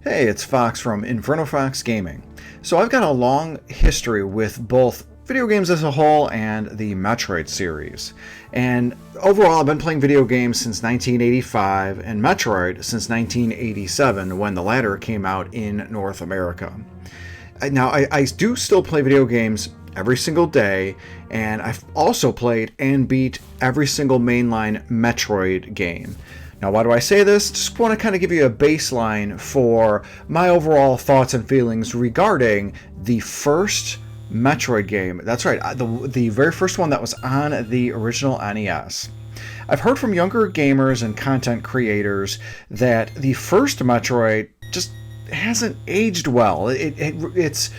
Hey, it's Fox from InfernoFox Gaming. So I've got a long history with both video games as a whole and the Metroid series. And overall, I've been playing video games since 1985 and Metroid since 1987 when the latter came out in North America. Now, I do still play video games every single day, and I've also played and beat every single mainline Metroid game. Now, why do I say this? Just want to kind of give you a baseline for my overall thoughts and feelings regarding the first Metroid game. That's right, the very first one that was on the original NES. I've heard from younger gamers and content creators that the first Metroid just hasn't aged well. It's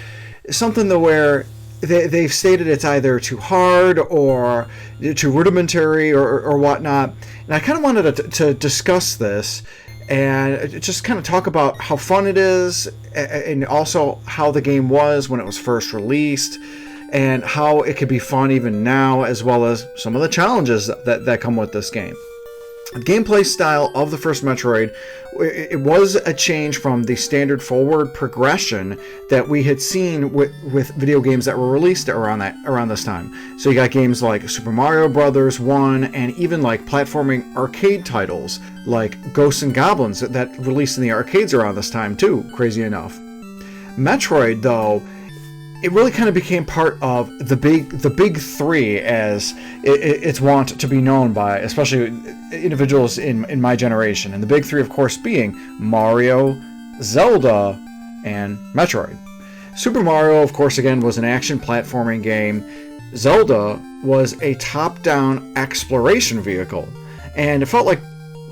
something where they've stated it's either too hard or too rudimentary or whatnot. And I kind of wanted to discuss this and just kind of talk about how fun it is and also how the game was when it was first released and how it could be fun even now, as well as some of the challenges that come with this game. The gameplay style of the first Metroid, it was a change from the standard forward progression that we had seen with video games that were released around this time. So you got games like Super Mario Bros. 1 and even like platforming arcade titles like Ghosts and Goblins that released in the arcades around this time too, crazy enough. Metroid, though, it really kind of became part of the big three, as it's wont to be known by, especially individuals in my generation. And the big three, of course, being Mario, Zelda, and Metroid. Super Mario, of course, again, was an action platforming game. Zelda was a top-down exploration vehicle. And it felt like,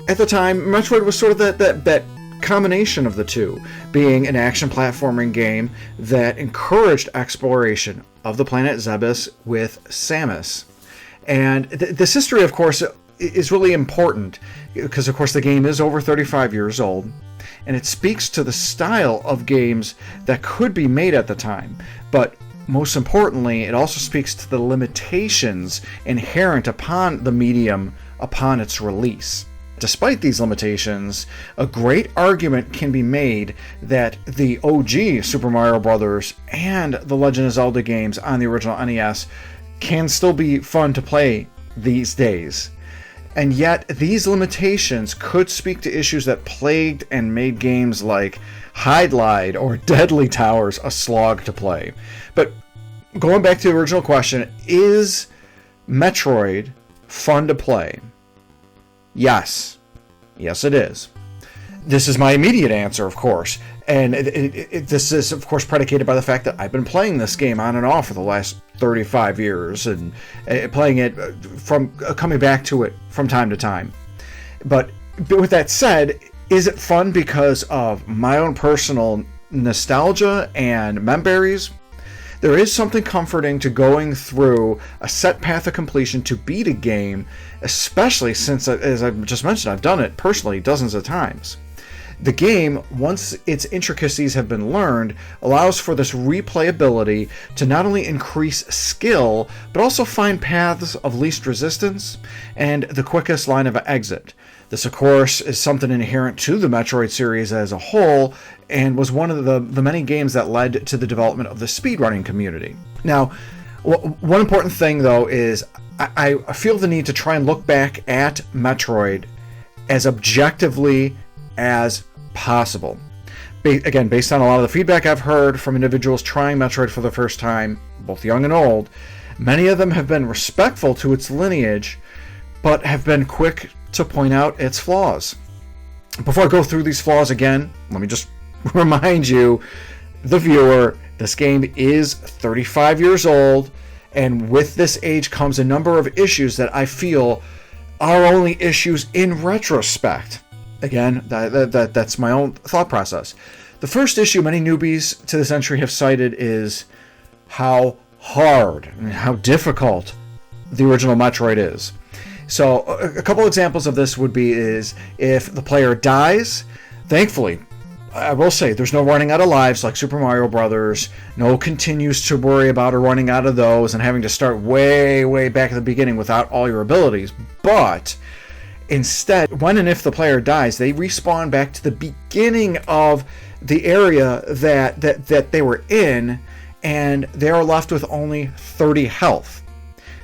at the time, Metroid was sort of that combination of the two, being an action platforming game that encouraged exploration of the planet Zebes with Samus. And this history, of course, is really important because, of course, the game is over 35 years old, and it speaks to the style of games that could be made at the time. But most importantly, it also speaks to the limitations inherent upon the medium upon its release. Despite these limitations, a great argument can be made that the OG Super Mario Bros. And the Legend of Zelda games on the original NES can still be fun to play these days. And yet, these limitations could speak to issues that plagued and made games like Hide-Lide or Deadly Towers a slog to play. But going back to the original question, is Metroid fun to play? Yes. Yes, it is. This is my immediate answer, of course. And this is, of course, predicated by the fact that I've been playing this game on and off for the last 35 years and playing it from coming back to it from time to time. But with that said, is it fun because of my own personal nostalgia and memories? There is something comforting to going through a set path of completion to beat a game, especially since, as I just mentioned, I've done it personally dozens of times. The game, once its intricacies have been learned, allows for this replayability to not only increase skill, but also find paths of least resistance and the quickest line of exit. This, of course, is something inherent to the Metroid series as a whole, and was one of the many games that led to the development of the speedrunning community. Now, one important thing, though, is I feel the need to try and look back at Metroid as objectively as possible. Again, based on a lot of the feedback I've heard from individuals trying Metroid for the first time, both young and old, many of them have been respectful to its lineage, but have been quick to point out its flaws. Before I go through these flaws again, let me just remind you, the viewer, this game is 35 years old, and with this age comes a number of issues that I feel are only issues in retrospect. Again, that's my own thought process. The first issue many newbies to this entry have cited is how hard and how difficult the original Metroid is. So a couple examples of this would be is if the player dies, thankfully, I will say there's no running out of lives like Super Mario Brothers, no continues to worry about or running out of those and having to start way back at the beginning without all your abilities. But Instead, when and if the player dies, they respawn back to the beginning of the area that they were in, and they are left with only 30 health.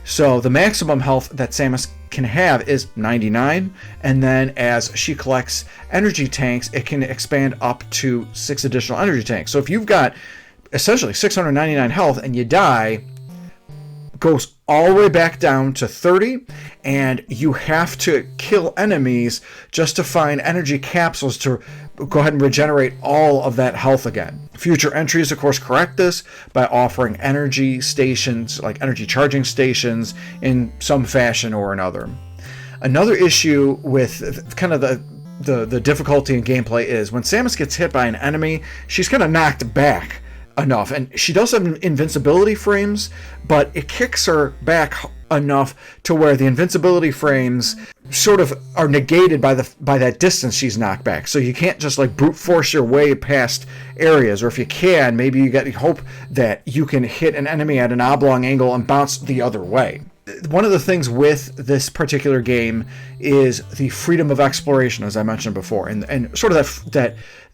So the maximum health that Samus can have is 99, and then as she collects energy tanks, it can expand up to 6 additional energy tanks. So if you've got essentially 699 health and you die, goes all the way back down to 30, and you have to kill enemies just to find energy capsules to go ahead and regenerate all of that health again. Future entries, of course, correct this by offering energy stations, like energy charging stations, in some fashion or another. Another issue with kind of the difficulty in gameplay is when Samus gets hit by an enemy, she's kind of knocked back enough, and she does have invincibility frames, but it kicks her back enough to where the invincibility frames sort of are negated by that distance she's knocked back. So you can't just like brute force your way past areas, or if you can, maybe you got to hope that you can hit an enemy at an oblong angle and bounce the other way. One of the things with this particular game is the freedom of exploration, as I mentioned before, and sort of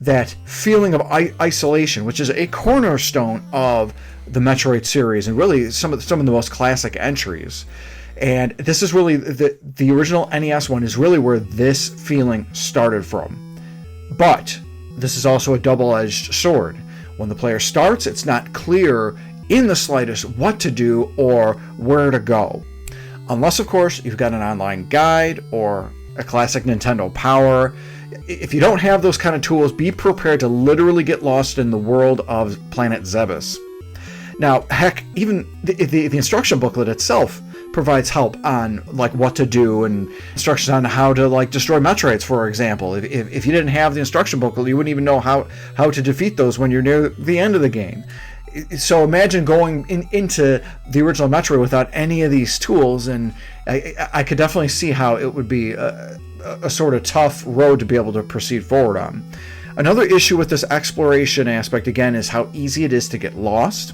that feeling of isolation, which is a cornerstone of the Metroid series, and really some of the most classic entries. And this is really the original NES one is really where this feeling started from. But this is also a double-edged sword. When the player starts, it's not clear in the slightest what to do or where to go. Unless, of course, you've got an online guide or a classic Nintendo Power. If you don't have those kind of tools, be prepared to literally get lost in the world of Planet Zebes. Now, heck, even the instruction booklet itself provides help on like what to do and instructions on how to like destroy Metroids, for example. If you didn't have the instruction booklet, you wouldn't even know how to defeat those when you're near the end of the game. So imagine going into the original Metroid without any of these tools, and I could definitely see how it would be a sort of tough road to be able to proceed forward on. Another issue with this exploration aspect, again, is how easy it is to get lost.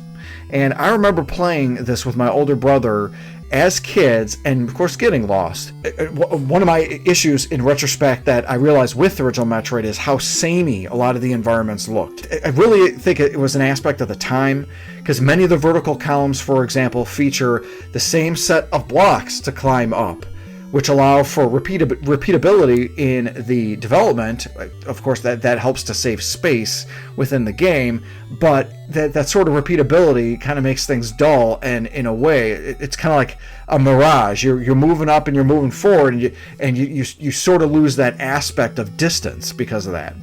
And I remember playing this with my older brother as kids, and of course getting lost. One of my issues in retrospect that I realized with the original Metroid is how samey a lot of the environments looked. I really think it was an aspect of the time, because many of the vertical columns, for example, feature the same set of blocks to climb up, which allow for repeatability in the development. Of course, that helps to save space within the game, but that sort of repeatability kind of makes things dull, and in a way, it's kind of like a mirage. You're moving up and you're moving forward, and you sort of lose that aspect of distance because of that.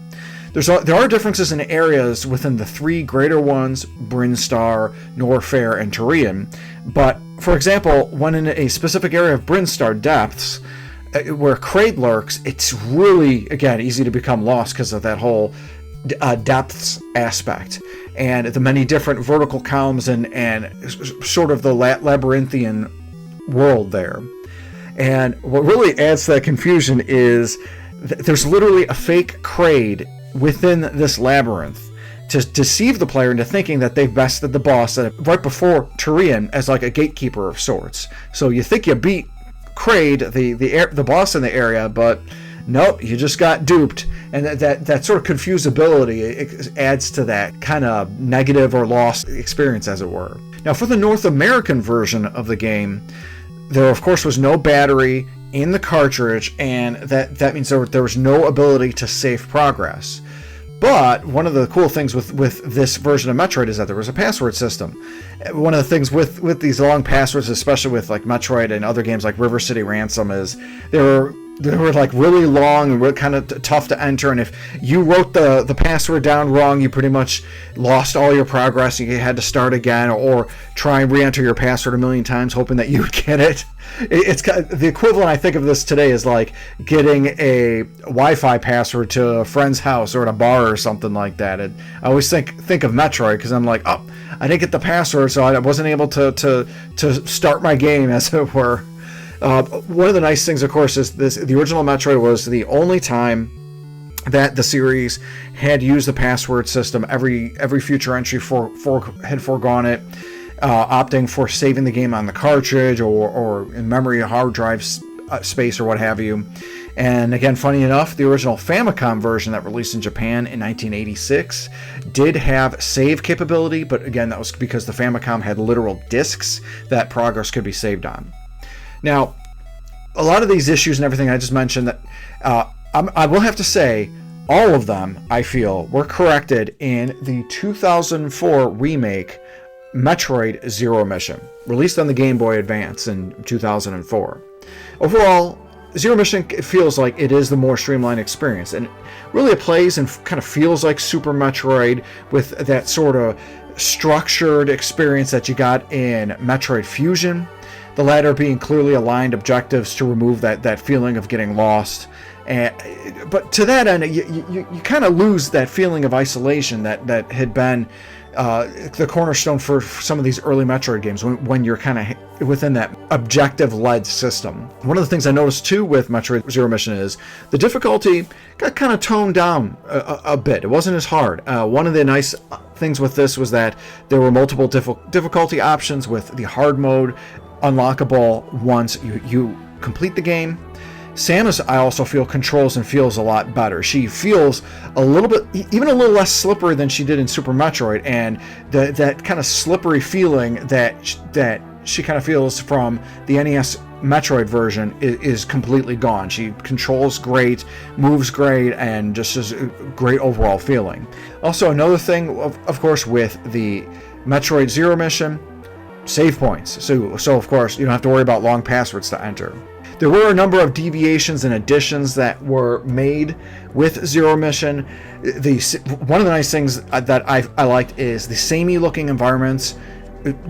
There are differences in areas within the three greater ones, Brinstar, Norfair, and Turian. But, for example, when in a specific area of Brinstar depths, where Kraid lurks, it's really, again, easy to become lost because of that whole depths aspect. And the many different vertical columns and sort of the labyrinthian world there. And what really adds to that confusion is there's literally a fake Kraid within this labyrinth to deceive the player into thinking that they've bested the boss right before Turian as like a gatekeeper of sorts. So you think you beat Kraid, the boss in the area, but nope, you just got duped. And that sort of confusability, it adds to that kind of negative or lost experience, as it were. Now, for the North American version of the game, there of course was no battery in the cartridge, and that means there was no ability to save progress. But one of the cool things with this version of Metroid is that there was a password system. One of the things with these long passwords, especially with like Metroid and other games like River City Ransom, is they were like really long and really kind of tough to enter, and if you wrote the password down wrong, you pretty much lost all your progress. You had to start again or try and re-enter your password a million times hoping that you would get it. It's kind of, the equivalent I think of this today is like getting a Wi-Fi password to a friend's house or at a bar or something like that. And I always think of Metroid because I'm like, oh, I didn't get the password, so I wasn't able to start my game, as it were. One of the nice things, of course, is the original Metroid was the only time that the series had used the password system. Every future entry had foregone it, opting for saving the game on the cartridge or in memory hard drive space or what have you. And again, funny enough, the original Famicom version that released in Japan in 1986 did have save capability, but again, that was because the Famicom had literal discs that progress could be saved on. Now, a lot of these issues and everything I just mentioned, that I will have to say, all of them, I feel, were corrected in the 2004 remake Metroid Zero Mission, released on the Game Boy Advance in 2004. Overall, Zero Mission feels like it is the more streamlined experience, and really it plays and kind of feels like Super Metroid with that sort of structured experience that you got in Metroid Fusion, the latter being clearly aligned objectives to remove that feeling of getting lost. But to that end, you kind of lose that feeling of isolation that had been the cornerstone for some of these early Metroid games when you're kind of within that objective-led system. One of the things I noticed too with Metroid Zero Mission is the difficulty got kind of toned down a bit. It wasn't as hard. One of the nice things with this was that there were multiple difficulty options, with the hard mode unlockable once you complete the game. Samus, I also feel, controls and feels a lot better. She feels a little bit, even a little less slippery than she did in Super Metroid, and that kind of slippery feeling that she kind of feels from the NES Metroid version is completely gone. She controls great, moves great, and just is a great overall feeling. Also, another thing, of course, with the Metroid Zero Mission, save points. So of course, you don't have to worry about long passwords to enter. There were a number of deviations and additions that were made with Zero Mission. One of the nice things that I liked is the samey looking environments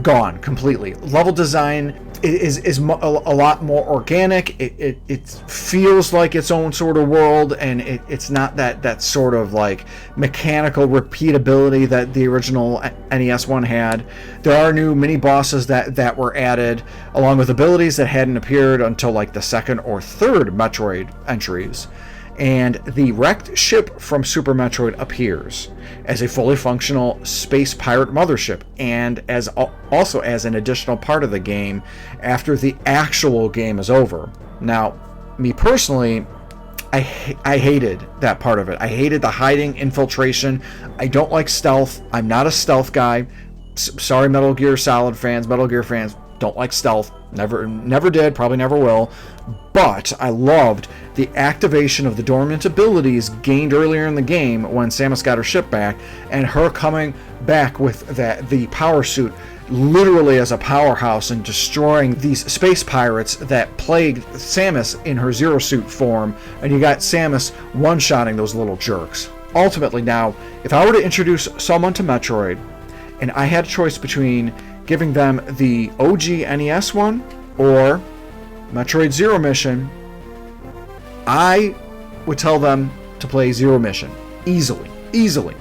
gone completely. Level design is a lot more organic. It feels like its own sort of world, and it's not that sort of like mechanical repeatability that the original NES one had. There are new mini bosses that were added, along with abilities that hadn't appeared until like the second or third Metroid entries. And the wrecked ship from Super Metroid appears as a fully functional space pirate mothership, and also as an additional part of the game after the actual game is over. Now, me personally, I hated that part of it. I hated the hiding, infiltration. I don't like stealth. I'm not a stealth guy. Sorry, Metal Gear Solid fans, Metal Gear fans, don't like stealth. Never did, probably never will. But I loved the activation of the dormant abilities gained earlier in the game when Samus got her ship back, and her coming back with the power suit literally as a powerhouse and destroying these space pirates that plagued Samus in her Zero Suit form, and you got Samus one-shotting those little jerks. Ultimately now, if I were to introduce someone to Metroid, and I had a choice between giving them the OG NES one or Metroid Zero Mission, I would tell them to play Zero Mission. Easily.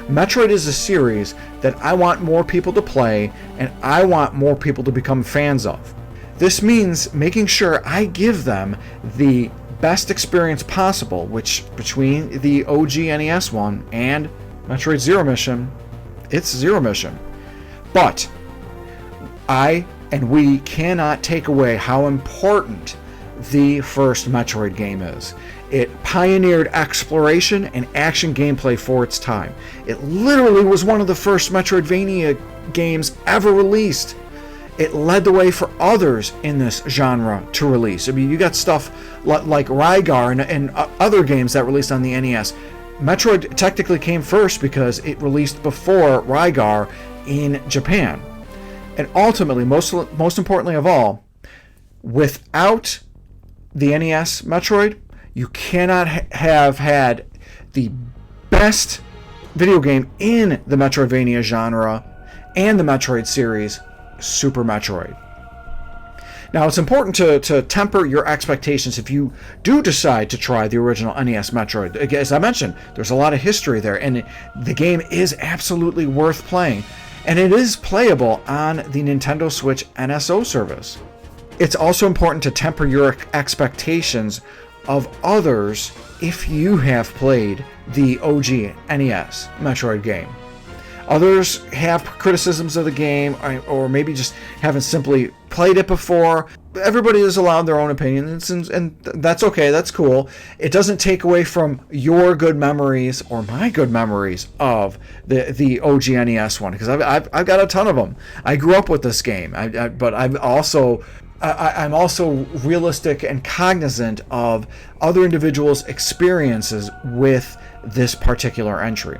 Metroid is a series that I want more people to play, and I want more people to become fans of. This means making sure I give them the best experience possible, which between the OG NES one and Metroid Zero Mission, it's Zero Mission. But I and we cannot take away how important the first Metroid game is. It pioneered exploration and action gameplay for its time. It literally was one of the first Metroidvania games ever released. It led the way for others in this genre to release. I mean, you got stuff like Rygar and other games that released on the NES. Metroid technically came first because it released before Rygar in Japan. And ultimately, most importantly of all, without the NES Metroid, you cannot have had the best video game in the Metroidvania genre and the Metroid series, Super Metroid. Now, it's important to temper your expectations if you do decide to try the original NES Metroid. As I mentioned, there's a lot of history there, and the game is absolutely worth playing. And it is playable on the Nintendo Switch NSO service. It's also important to temper your expectations of others if you have played the OG NES Metroid game. Others have criticisms of the game, or maybe just haven't simply played it before. Everybody is allowed their own opinions, and that's okay, that's cool. It doesn't take away from your good memories or my good memories of the OG NES one, because I've got a ton of them. I grew up with this game, but I'm also realistic and cognizant of other individuals' experiences with this particular entry.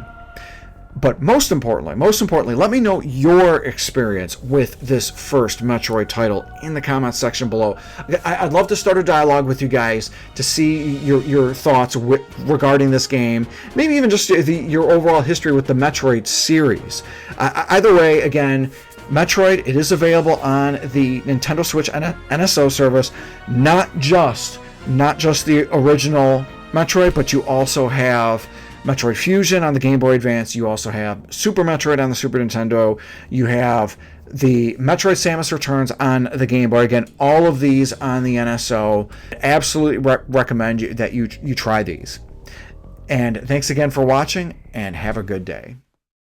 But most importantly, let me know your experience with this first Metroid title in the comments section below. I'd love to start a dialogue with you guys to see your thoughts regarding this game, maybe even just your overall history with the Metroid series. Either way, again, Metroid, it is available on the Nintendo Switch NSO service, not just the original Metroid, but you also have Metroid Fusion on the Game Boy Advance. You also have Super Metroid on the Super Nintendo. You have the Metroid Samus Returns on the Game Boy. Again, all of these on the NSO. Absolutely recommend that you try these. And thanks again for watching, and have a good day.